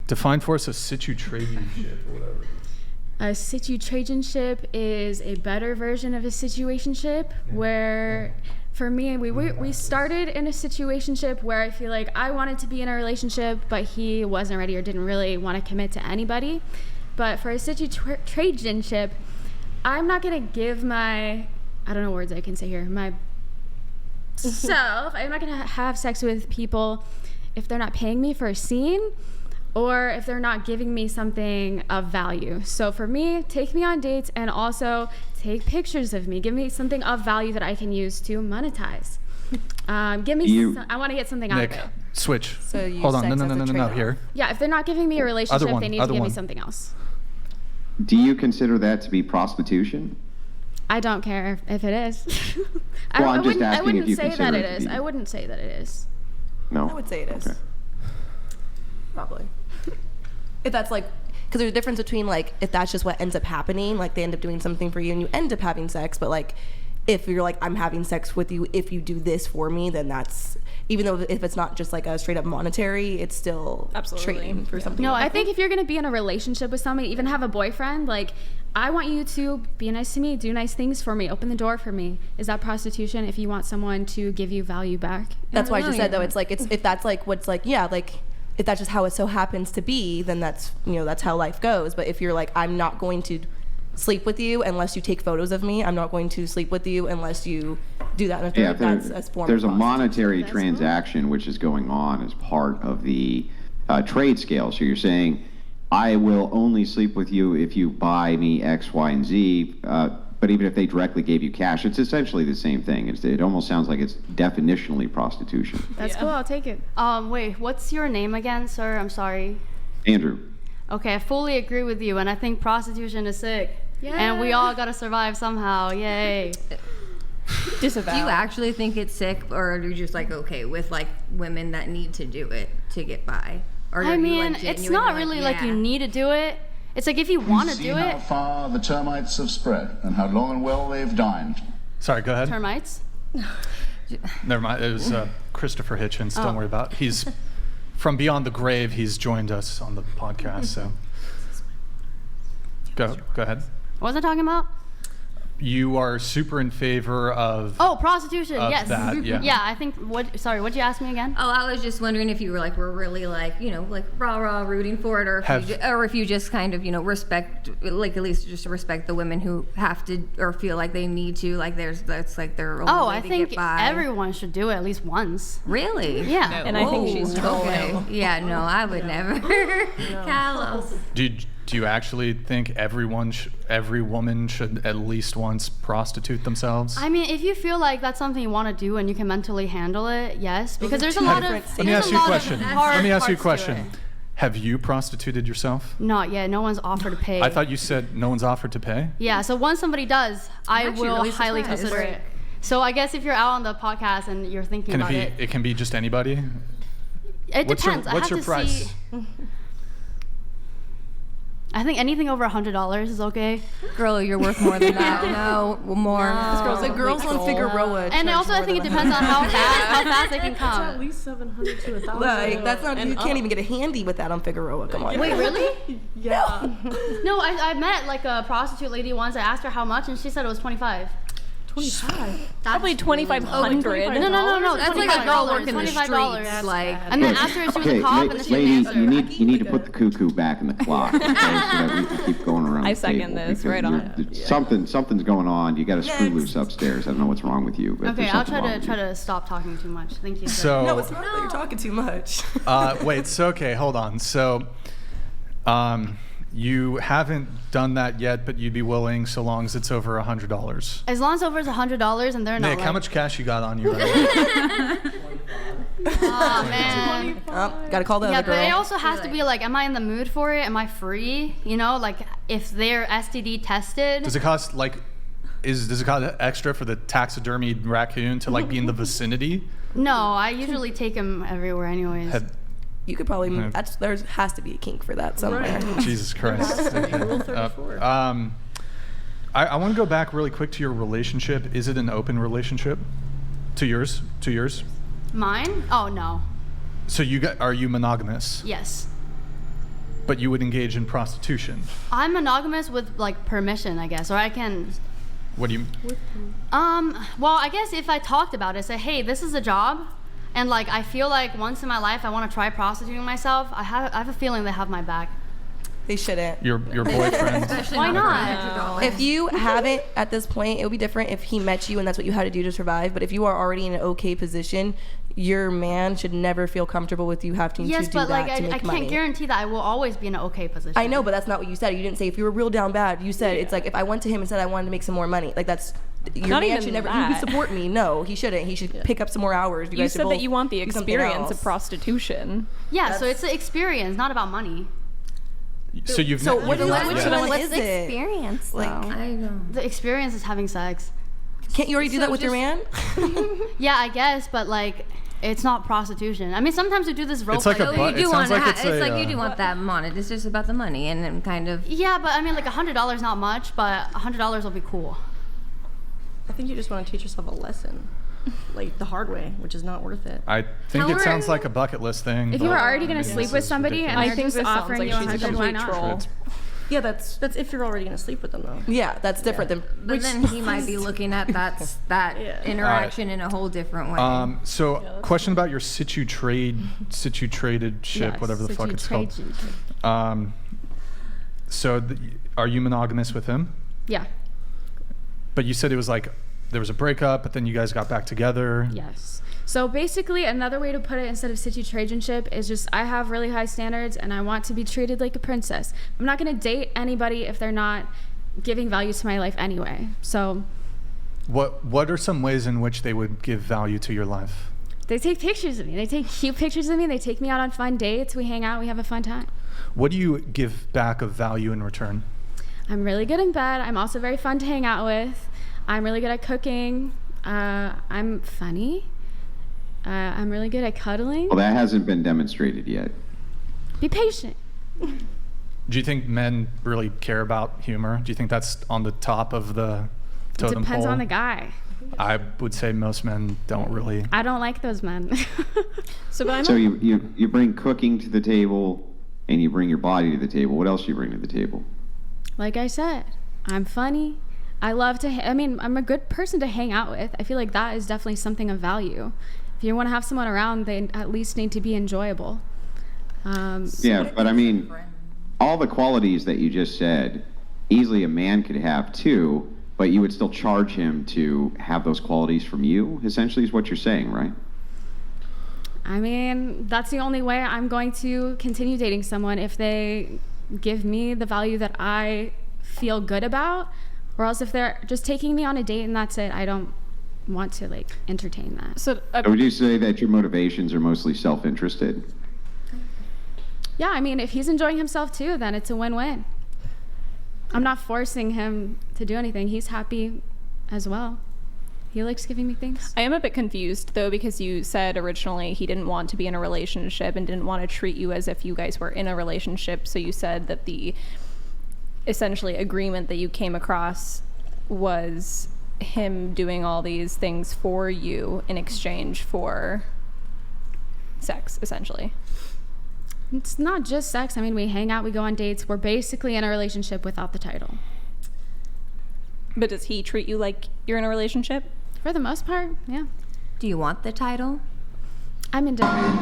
Define for us a situationship or whatever. A situationship is a better version of a situationship where, for me, we started in a situationship where I feel like I wanted to be in a relationship, but he wasn't ready or didn't really want to commit to anybody. But for a situationship, I'm not going to give I don't know words I can say here, my self, I'm not going to have sex with people if they're not paying me for a scene or if they're not giving me something of value. So for me, take me on dates and also take pictures of me. Give me something of value that I can use to monetize. I want to get something out of it. Switch. So you hold on, sex no, here. Yeah, if they're not giving me a relationship, they need to give me something else. Do you consider that to be prostitution? I don't care if it is. Well, I'm just asking I wouldn't if you say consider that it it to is. be. I wouldn't say that it is. No? I would say it is. Okay. Probably. If that's like, because there's a difference between like, if that's just what ends up happening, like they end up doing something for you and you end up having sex, but like, if you're like, I'm having sex with you, if you do this for me, then that's, even though if it's not just like a straight up monetary, it's still trading for something. No, I think if you're going to be in a relationship with somebody, even have a boyfriend, like, I want you to be nice to me, do nice things for me, open the door for me. Is that prostitution if you want someone to give you value back? That's why I just said though, it's like, if that's like what's like, yeah, like if that's just how it so happens to be, then that's, that's how life goes. But if you're like, I'm not going to sleep with you unless you take photos of me, I'm not going to sleep with you unless you do that. And Yeah, that's a form there's of a monetary transaction which is going on as part of the trade scale. So you're saying, I will only sleep with you if you buy me X, Y, and Z. But even if they directly gave you cash, it's essentially the same thing. It almost sounds like it's definitionally prostitution. That's cool. I'll take it. Wait, what's your name again, sir? I'm sorry. Andrew. Okay, I fully agree with you, and I think prostitution is sick. Yeah. And we all gotta survive somehow. Yay. disavow. Do you actually think it's sick, or are you just like okay with like women that need to do it to get by? Or I mean, it's not really like you need to do it. It's like if you want to do how it. far the termites have spread and how long and well they've dined. Sorry, go ahead. Termites? Never mind. It was Christopher Hitchens. Don't worry about it. He's from beyond the grave. He's joined us on the podcast. So go ahead. What was I talking about? You are super in favor of. Oh, prostitution. Yes. That, yeah. Yeah, I think. Sorry, what'd you ask me again? Oh, I was just wondering if you were really like like rah rooting for it, or if you just kind of respect, like at least just respect the women who have to or feel like they need to, like that's like their only way I to think get by. everyone should do it at least once. Really? Yeah. And I think she's okay. no. Yeah, no, I would never. Carlos. Do you actually think every woman should at least once prostitute themselves? I mean, if you feel like that's something you want to do and you can mentally handle it, yes. Because there's a lot of. Let me ask you a question. Have Have you prostituted yourself? Not yet. No one's offered to pay. I thought you said no one's offered to pay. Yeah. So once somebody does, I will really highly surprised. consider it. So I guess if you're out on the podcast and you're thinking about it, It can be just anybody. it depends. What's your price? See. I think anything over $100 is okay. Girl, you're worth more than that. No, more. This girl's like girls on Figueroa. And also, I think it depends on how fast they can It's at come. least 700 to 1,000. Like that's not. You can't even get a handy with that on Figueroa. Come on. Wait, really? Yeah. No, I met like a prostitute lady once. I asked her how much, and she said it was 25. 25. Probably 2,500. No. That's like a girl working the $25. streets. Like, And then after she was a Okay, cop, and then she lady, was an answer. you need to put the cuckoo back in the clock, okay, so that we can keep going around I the second table, this, because right on. Something's going on. You got a screw loose upstairs. I don't know what's wrong with you, but Okay, there's I'll something wrong try with you. to stop talking too much. Thank you. So No, it's not that you're talking too much. wait. So okay, hold on. So you haven't done that yet, but you'd be willing so long as it's over $100. As long as over $100 and they're not Nick, like, how much cash you got on you right now? oh man. Gotta call the Yeah, other but it girl. also has to be like, am I in the mood for it? Am I free? Like if they're STD tested. Does it cost does it cost extra for the taxidermied raccoon to be in the vicinity? No, I usually take them everywhere anyways. You could probably. There has to be a kink for that somewhere. Jesus Christ. I want to go back really quick to your relationship. Is it an open relationship? To yours? Mine? Oh no. So are you monogamous? Yes. But you would engage in prostitution. I'm monogamous with like permission, I guess, or I can. What do you? Well, I guess if I talked about it, say, hey, this is a job, and like I feel like once in my life I want to try prostituting myself. I have a feeling they have my back. They shouldn't. Your boyfriend. Why not? If you haven't at this point, it would be different if he met you and that's what you had to do to survive. But if you are already in an okay position, your man should never feel comfortable with you having to do Yes, but that like to make I money. can't guarantee that I will always be in an okay position. I know, but that's not what you said. You didn't say if you were real down bad. You said it's like if I went to him and said I wanted to make some more money. Like that's your Not man even should never. He that. would support me. No, he shouldn't. He should pick up some more hours. You guys should said that both you want the do something experience of else. prostitution. Yeah, so it's an experience, not about money. So you've. So ne- which you've- one yeah. is What's the it? experience? Like- though? I don't. The experience is having sex. Can't you already do that with your man? Yeah, I guess, but like it's not prostitution. I mean, sometimes we do this role It's like play. a So bu- you it do sounds want like to it's it's a, like you do uh, want that money. It's just about the money and then kind of. Yeah, but I mean, like $100 not much, but $100 will be cool. I think you just want to teach yourself a lesson, like the hard way, which is not worth it. I think it sounds like a bucket list thing. If you but were already I going to mean, sleep this with is somebody and ridiculous. they're I think just this sounds offering like you she's a 100, why complete not? troll. It's- Yeah, that's if you're already gonna sleep with them though. Yeah, that's different than. But then he might be looking at that Yeah. interaction in a whole different way. So, question about your situ-traded ship, Yes, whatever the fuck it's called. situation. So, are you monogamous with him? Yeah. But you said it was like there was a breakup, but then you guys got back together. Yes. So basically, another way to put it instead of situ-tradenship is just I have really high standards and I want to be treated like a princess. I'm not going to date anybody if they're not giving value to my life anyway. So What are some ways in which they would give value to your life? they take pictures of me. They take cute pictures of me. They take me out on fun dates. We hang out. We have a fun time. What do you give back of value in return? I'm really good in bed. I'm also very fun to hang out with. I'm really good at cooking. I'm funny. I'm really good at cuddling. Well, that hasn't been demonstrated yet. Be patient. Do you think men really care about humor? Do you think that's on the top of the totem Depends pole? on the guy. I would say most men don't really. I don't like those men. So you bring cooking to the table, and you bring your body to the table. What else do you bring to the table? Like I said, I'm funny. I love to, I'm a good person to hang out with. I feel like that is definitely something of value. If you want to have someone around, they at least need to be enjoyable. Yeah, but I mean, all the qualities that you just said, easily a man could have too, but you would still charge him to have those qualities from you, essentially is what you're saying, right? I mean, that's the only way I'm going to continue dating someone, if they give me the value that I feel good about, or else if they're just taking me on a date and that's it, I don't want to like entertain that. So So would you say that your motivations are mostly self-interested? Yeah, I mean, if he's enjoying himself too, then it's a win-win. I'm not forcing him to do anything. He's happy as well. He likes giving me things. I am a bit confused though, because you said originally he didn't want to be in a relationship and didn't want to treat you as if you guys were in a relationship. So you said that the essentially agreement that you came across was him doing all these things for you in exchange for sex, essentially. It's not just sex. I mean, we hang out, we go on dates. We're basically in a relationship without the title. But does he treat you like you're in a relationship? For the most part, yeah. Do you want the title? I'm indifferent.